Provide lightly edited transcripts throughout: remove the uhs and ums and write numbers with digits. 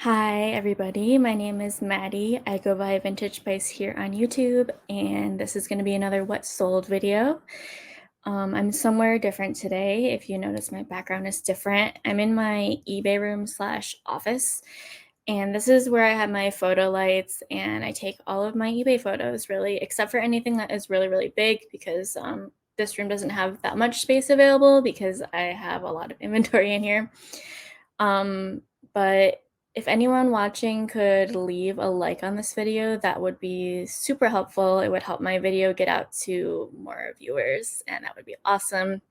Hi, everybody. My name is Maddie. I go by Vintage Spice here on YouTube, and this is going to be another What Sold video. I'm somewhere different today. If you notice, my background is different. I'm in my eBay room slash office, and this is where I have my photo lights, and I take all of my eBay photos, really, except for anything that is really, really big, because this room doesn't have that much space available because I have a lot of inventory in here. But if anyone watching could leave a like on this video, that would be super helpful. It would help my video get out to more viewers, and that would be awesome.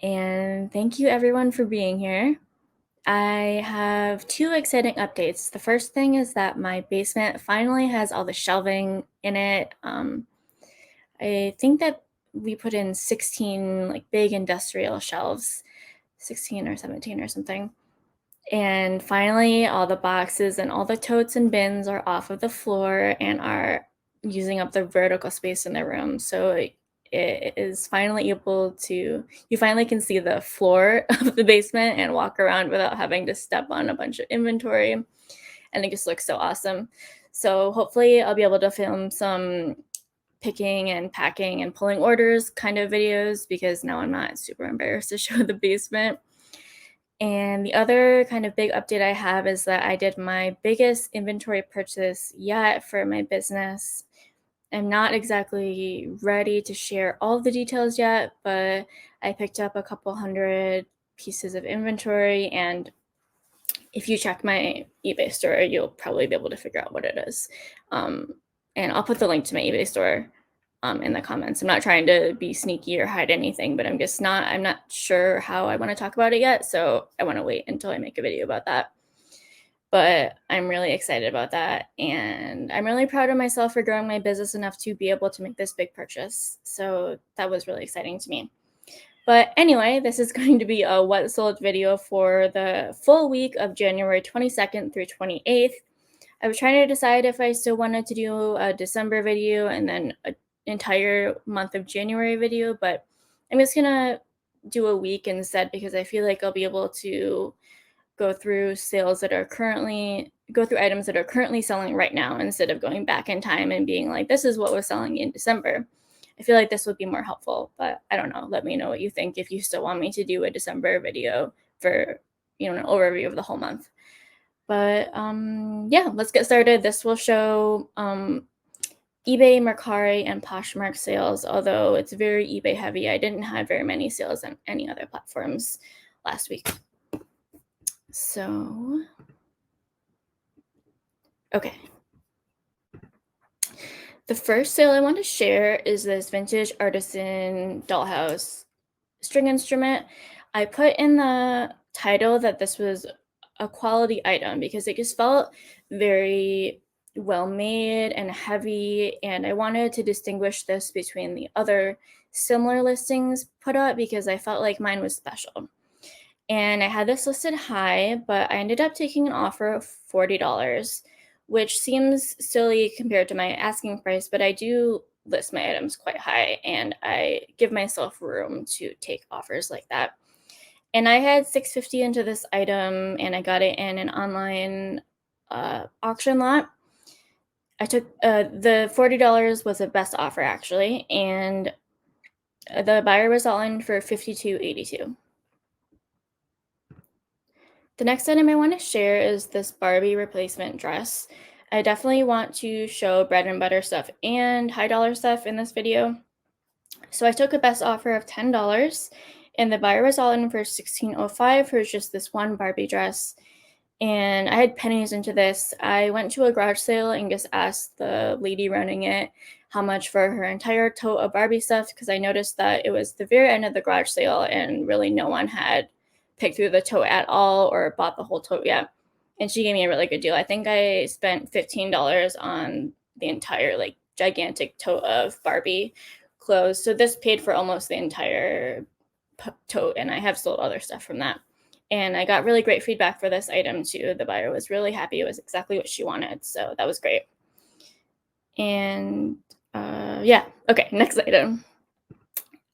And thank you everyone for being here. I have two exciting updates. The first thing is that my basement finally has all the shelving in it. I think that we put in 16 like big industrial shelves, 16 or 17 or something. And finally, all the boxes and all the totes and bins are off of the floor and are using up the vertical space in the room. So it is finally able to, you finally can see the floor of the basement and walk around without having to step on a bunch of inventory. And it just looks so awesome. So hopefully I'll be able to film some picking and packing and pulling orders kind of videos, because now I'm not super embarrassed to show the basement. And the other kind of big update I have is that I did my biggest inventory purchase yet for my business. I'm not exactly ready to share all of the details yet, but I picked up a couple hundred pieces of inventory, and if you check my eBay store, you'll probably be able to figure out what it is. And I'll put the link to my eBay store in the comments. I'm not trying to be sneaky or hide anything, but I'm not sure how I want to talk about it yet. So I want to wait until I make a video about that. But I'm really excited about that. And I'm really proud of myself for growing my business enough to be able to make this big purchase. So that was really exciting to me. But anyway, this is going to be a what sold video for the full week of January 22nd through 28th. I was trying to decide if I still wanted to do a December video and then an entire month of January video, but I'm just gonna do a week instead, because I feel like I'll be able to go through items that are currently selling right now, instead of going back in time and being like, this is what was selling in December. I feel like this would be more helpful, but I don't know. Let me know what you think if you still want me to do a December video for, an overview of the whole month. But yeah, let's get started. This will show eBay, Mercari, and Poshmark sales, although it's very eBay heavy. I didn't have very many sales on any other platforms last week. So, okay. The first sale I want to share is this vintage artisan dollhouse string instrument. I put in the title that this was a quality item because it just felt very well made and heavy, and I wanted to distinguish this between the other similar listings put up because I felt like mine was special. And I had this listed high, but I ended up taking an offer of $40, which seems silly compared to my asking price, but I do list my items quite high, and I give myself room to take offers like that. And I had $650 into this item, and I got it in an online auction lot. I took the $40 was the best offer actually, and the buyer was all in for $52.82. The next item I want to share is this Barbie replacement dress. I definitely want to show bread and butter stuff and high dollar stuff in this video. So I took a best offer of $10, and the buyer was all in for $16.05 for just this one Barbie dress. And I had pennies into this. I went to a garage sale and just asked the lady running it how much for her entire tote of Barbie stuff, because I noticed that it was the very end of the garage sale and really no one had picked through the tote at all or bought the whole tote yet. And she gave me a really good deal. I think I spent $15 on the entire like gigantic tote of Barbie clothes. So this paid for almost the entire tote, and I have sold other stuff from that. And I got really great feedback for this item too. The buyer was really happy. It was exactly what she wanted. So that was great. And yeah, okay, next item.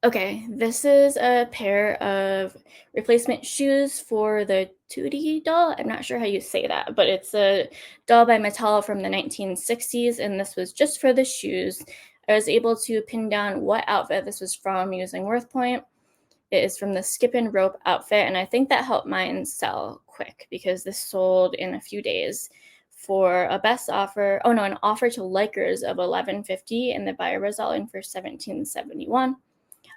Okay, this is a pair of replacement shoes for the 2D doll. I'm not sure how you say that, but it's a doll by Mattel from the 1960s, and this was just for the shoes. I was able to pin down what outfit this was from using WorthPoint. It is from the skip and rope outfit, and I think that helped mine sell quick because this sold in a few days for a best offer. Oh no, an offer to likers of $11.50, and the buyer was all in for $17.71.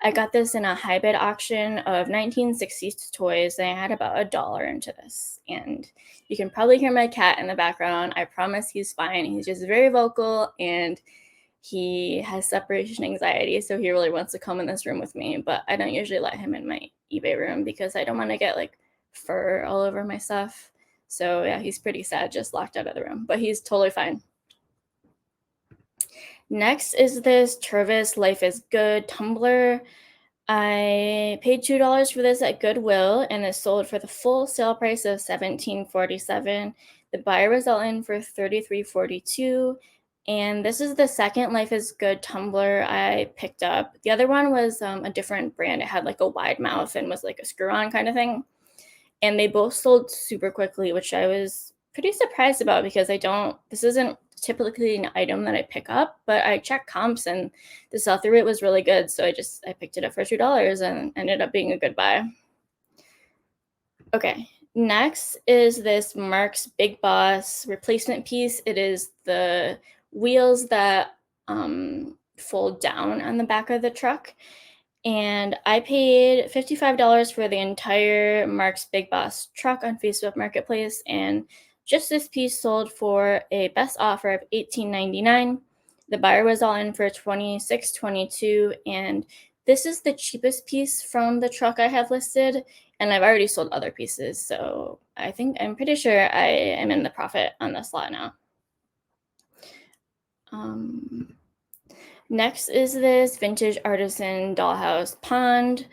I got this in a high bid auction of 1960s toys, and I had about $1 into this. And you can probably hear my cat in the background. I promise he's fine. He's just very vocal, and he has separation anxiety, so he really wants to come in this room with me. But I don't usually let him in my eBay room because I don't want to get like fur all over my stuff. So yeah, he's pretty sad, just locked out of the room, but he's totally fine. Next is this Tervis Life is Good tumbler. I paid $2 for this at Goodwill, and it sold for the full sale price of $17.47. The buyer was all in for $33.42. And this is the second Life is Good tumbler I picked up. The other one was a different brand. It had like a wide mouth and was like a screw-on kind of thing. And they both sold super quickly, which I was pretty surprised about because this isn't typically an item that I pick up, but I checked comps and the sell-through rate was really good. So I picked it up for $2 and ended up being a good buy. Okay, next is this Marx Big Boss replacement piece. It is the wheels that fold down on the back of the truck. And I paid $55 for the entire Marx Big Boss truck on Facebook Marketplace, and just this piece sold for a best offer of $18.99. The buyer was all in for $26.22, and this is the cheapest piece from the truck I have listed, and I've already sold other pieces, so I'm pretty sure I am in the profit on this lot now. Next is this vintage artisan dollhouse pond,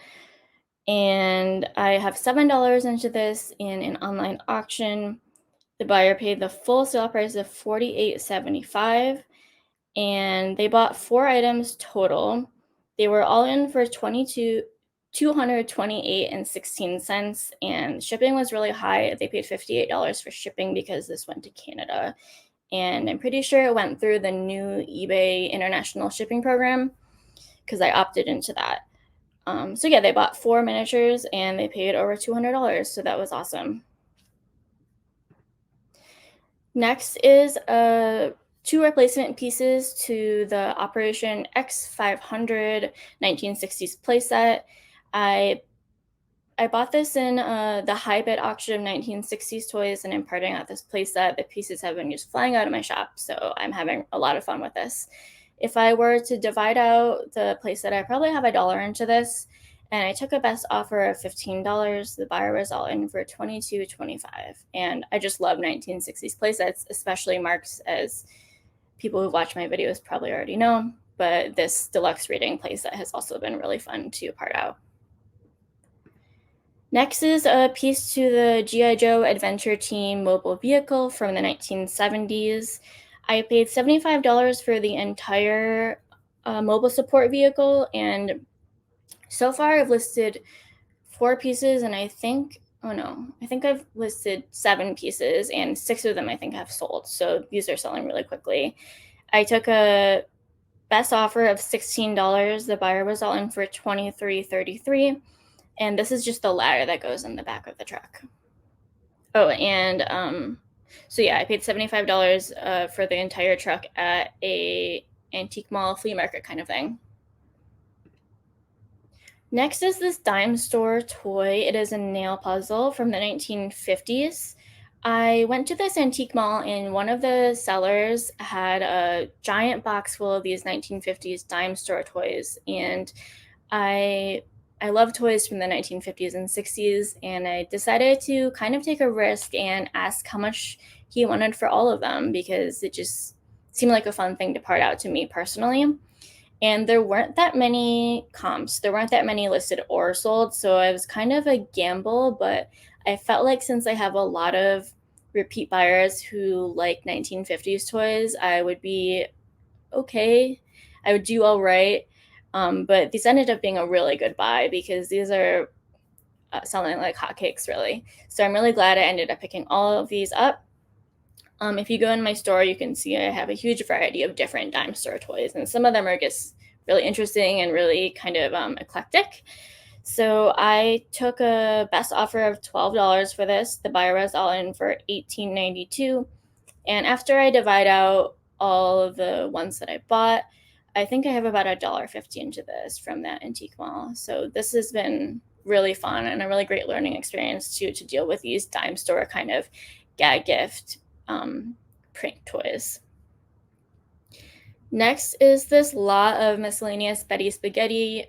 and I have $7 into this in an online auction. The buyer paid the full sale price of $48.75, and they bought 4 items total. They were all in for $228.16, and shipping was really high. They paid $58 for shipping because this went to Canada. And I'm pretty sure it went through the new eBay international shipping program because I opted into that. So yeah, they bought 4 miniatures and they paid over $200, so that was awesome. Next is 2 replacement pieces to the Operation X500 1960s playset. I bought this in the high bid auction of 1960s toys, and I'm parting out this playset. The pieces have been just flying out of my shop, so I'm having a lot of fun with this. If I were to divide out the playset, I probably have $1 into this, and I took a best offer of $15. The buyer was all in for $22.25, and I just love 1960s playsets, especially Marx, as people who've watched my videos probably already know, but this deluxe rating playset has also been really fun to part out. Next is a piece to the G.I. Joe Adventure Team mobile vehicle from the 1970s. I paid $75 for the entire mobile support vehicle, and so far I've listed 4 pieces, and I think I've listed 7 pieces, and 6 of them I think have sold, so these are selling really quickly. I took a best offer of $16. The buyer was all in for $23.33. And this is just the ladder that goes in the back of the truck. Oh, and so yeah, I paid $75 for the entire truck at a antique mall flea market kind of thing. Next is this dime store toy. It is a nail puzzle from the 1950s. I went to this antique mall, and one of the sellers had a giant box full of these 1950s dime store toys, and I love toys from the 1950s and 60s, and I decided to kind of take a risk and ask how much he wanted for all of them because it just seemed like a fun thing to part out to me personally. And there weren't that many comps. There weren't that many listed or sold, so it was kind of a gamble, but I felt like since I have a lot of repeat buyers who like 1950s toys, I would be okay. I would do all right. But these ended up being a really good buy because these are selling like hotcakes, really. So I'm really glad I ended up picking all of these up. If you go in my store, you can see I have a huge variety of different dime store toys, and some of them are just really interesting and really kind of eclectic. So I took a best offer of $12 for this. The buyer was all in for $18.92. And after I divide out all of the ones that I bought, I think I have about $1.50 into this from that antique mall. So this has been really fun and a really great learning experience to deal with these dime store kind of gag gift prank toys. Next is this lot of miscellaneous Betty Spaghetti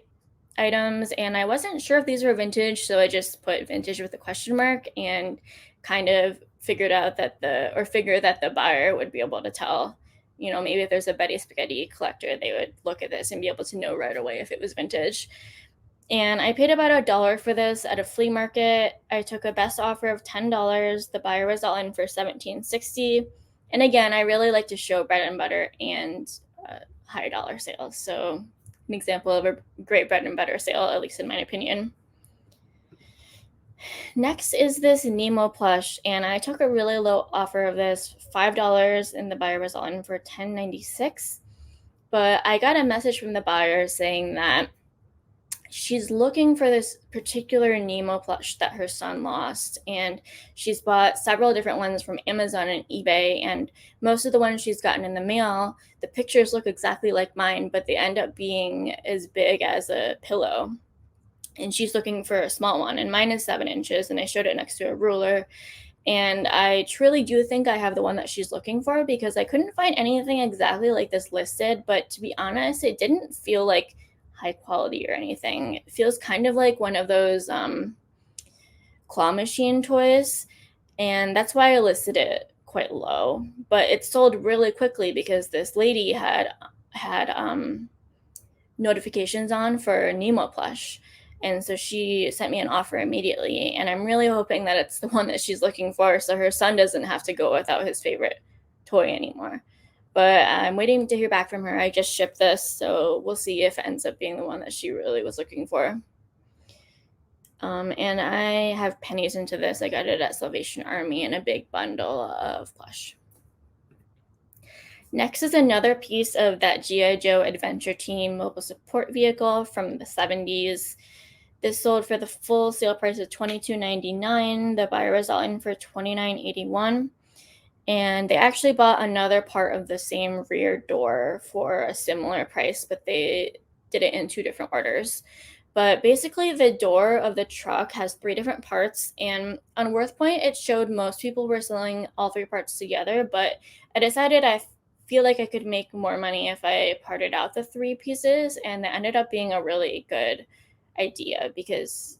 items, and I wasn't sure if these were vintage, so I just put vintage with a question mark and kind of figured that the buyer would be able to tell, maybe if there's a Betty Spaghetti collector, they would look at this and be able to know right away if it was vintage. And I paid about $1 for this at a flea market. I took a best offer of $10. The buyer was all in for $17.60. And again, I really like to show bread and butter and higher dollar sales. So an example of a great bread and butter sale, at least in my opinion. Next is this Nemo plush, and I took a really low offer of this, $5, and the buyer was all in for $10.96. But I got a message from the buyer saying that she's looking for this particular Nemo plush that her son lost, and she's bought several different ones from Amazon and eBay, and most of the ones she's gotten in the mail, the pictures look exactly like mine, but they end up being as big as a pillow. And she's looking for a small one, and mine is 7 inches, and I showed it next to a ruler. And I truly do think I have the one that she's looking for, because I couldn't find anything exactly like this listed, but to be honest, it didn't feel like high quality or anything. It feels kind of like one of those claw machine toys, and that's why I listed it quite low. But it sold really quickly because this lady had notifications on for Nemo plush, and so she sent me an offer immediately, and I'm really hoping that it's the one that she's looking for, so her son doesn't have to go without his favorite toy anymore. But I'm waiting to hear back from her. I just shipped this, so we'll see if it ends up being the one that she really was looking for. And I have pennies into this. I got it at Salvation Army in a big bundle of plush. Next is another piece of that G.I. Joe Adventure Team mobile support vehicle from the 70s. This sold for the full sale price of $22.99. The buyer was all in for $29.81. And they actually bought another part of the same rear door for a similar price, but they did it in 2 different orders. But basically, the door of the truck has 3 different parts, and on WorthPoint, it showed most people were selling all 3 parts together, but I decided I feel like I could make more money if I parted out the 3 pieces, and that ended up being a really good idea because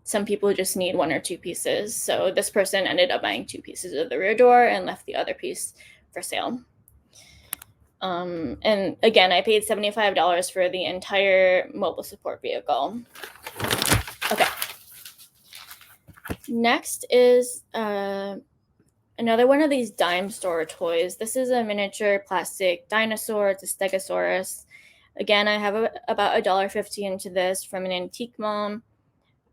some people just need 1 or 2 pieces. So this person ended up buying 2 pieces of the rear door and left the other piece for sale. And again, I paid $75 for the entire mobile support vehicle. Okay. Next is another one of these dime store toys. This is a miniature plastic dinosaur. It's a Stegosaurus. Again, I have about $1.50 into this from an antique mall.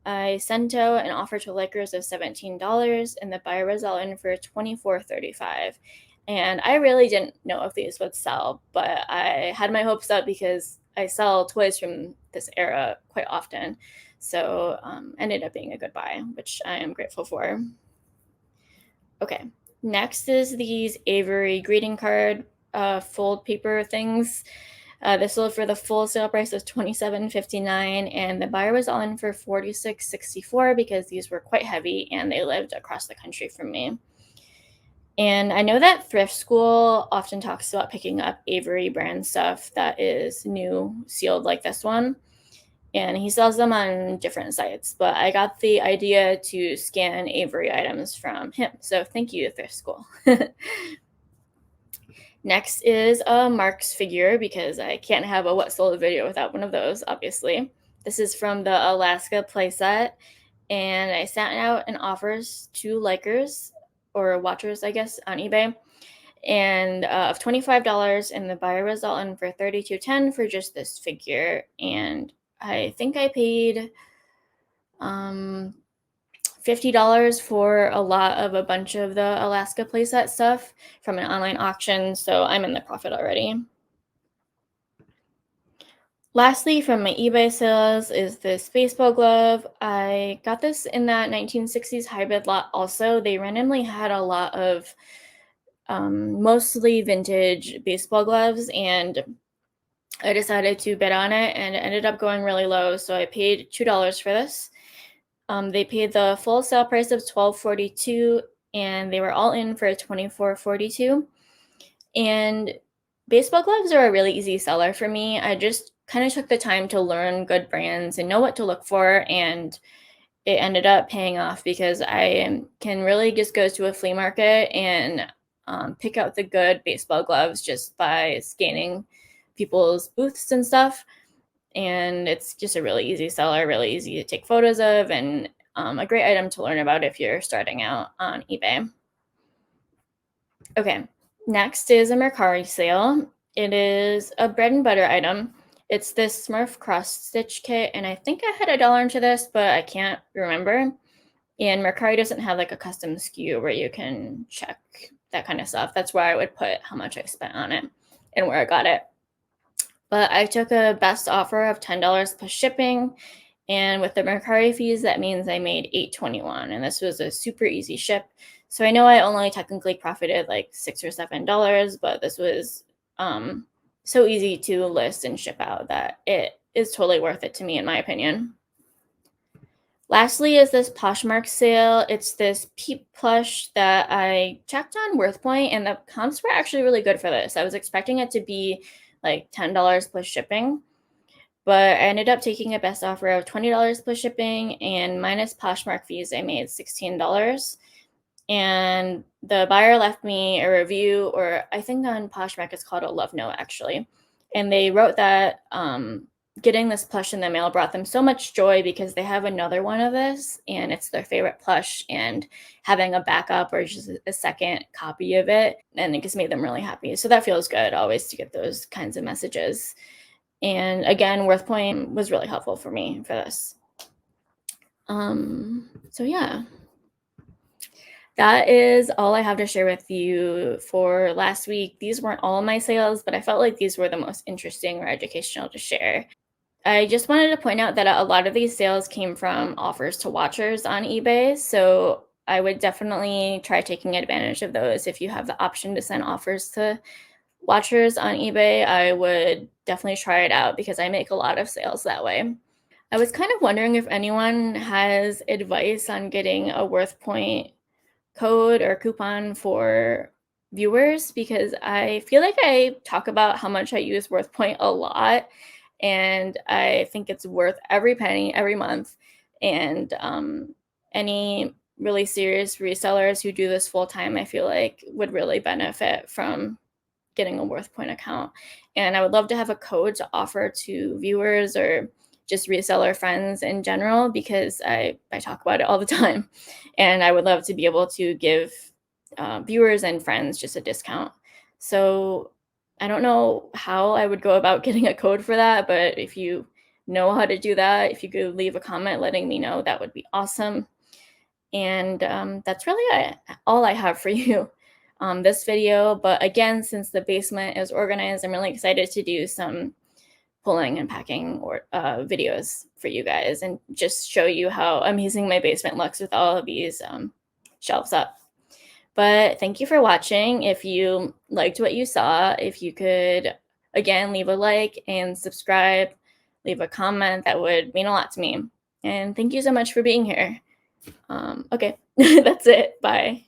I sent out an offer to likers of $17, and the buyer was all in for $24.35. And I really didn't know if these would sell, but I had my hopes up because I sell toys from this era quite often. So ended up being a good buy, which I am grateful for. Okay, next is these Avery greeting card fold paper things. This sold for the full sale price of $27.59, and the buyer was all in for $46.64 because these were quite heavy and they lived across the country from me. And I know that Thrift School often talks about picking up Avery brand stuff that is new, sealed like this one. And he sells them on different sites, but I got the idea to scan Avery items from him. So thank you, Thrift School. Next is a Marx figure, because I can't have a what sold video without one of those, obviously. This is from the Alaska playset, and I sent out an offers to likers, or watchers, I guess, on eBay, and of $25, and the buyer was all in for $32.10 for just this figure. And I think I paid $50 for a lot of a bunch of the Alaska playset stuff from an online auction, so I'm in the profit already. Lastly, from my eBay sales is this baseball glove. I got this in that 1960s hybrid lot also. They randomly had a lot of mostly vintage baseball gloves, and I decided to bid on it, and it ended up going really low, so I paid $2 for this. They paid the full sale price of $12.42, and they were all in for $24.42. And baseball gloves are a really easy seller for me. I just kind of took the time to learn good brands and know what to look for, and it ended up paying off because I can really just go to a flea market and pick out the good baseball gloves just by scanning people's booths and stuff. And it's just a really easy seller, really easy to take photos of, and a great item to learn about if you're starting out on eBay. Okay, next is a Mercari sale. It is a bread and butter item. It's this Smurf cross stitch kit, and I think I had $1 into this, but I can't remember. And Mercari doesn't have like a custom SKU where you can check that kind of stuff. That's where I would put how much I spent on it and where I got it. But I took a best offer of $10 plus shipping, and with the Mercari fees, that means I made $8.21, and this was a super easy ship. So I know I only technically profited like $6 or $7, but this was so easy to list and ship out that it is totally worth it to me, in my opinion. Lastly is this Poshmark sale. It's this Peep plush that I checked on WorthPoint, and the comps were actually really good for this. I was expecting it to be like $10 plus shipping, but I ended up taking a best offer of $20 plus shipping, and minus Poshmark fees, I made $16. And the buyer left me a review, or I think on Poshmark it's called a love note actually. And they wrote that getting this plush in the mail brought them so much joy because they have another one of this and it's their favorite plush, and having a backup or just a second copy of it, and it just made them really happy. So that feels good always to get those kinds of messages. And again, WorthPoint was really helpful for me for this. So yeah, that is all I have to share with you for last week. These weren't all my sales, but I felt like these were the most interesting or educational to share. I just wanted to point out that a lot of these sales came from offers to watchers on eBay, so I would definitely try taking advantage of those. If you have the option to send offers to watchers on eBay, I would definitely try it out because I make a lot of sales that way. I was kind of wondering if anyone has advice on getting a WorthPoint code or coupon for viewers, because I feel like I talk about how much I use WorthPoint a lot, and I think it's worth every penny every month. And any really serious resellers who do this full time, I feel like would really benefit from getting a WorthPoint account. And I would love to have a code to offer to viewers or just reseller friends in general, because I talk about it all the time. And I would love to be able to give viewers and friends just a discount. So I don't know how I would go about getting a code for that, but if you know how to do that, if you could leave a comment letting me know, that would be awesome. And that's really all I have for you this video. But again, since the basement is organized, I'm really excited to do some pulling and packing or videos for you guys and just show you how amazing my basement looks with all of these shelves up. But thank you for watching. If you liked what you saw, if you could, again, leave a like and subscribe, leave a comment, that would mean a lot to me. And thank you so much for being here. Okay, that's it. Bye.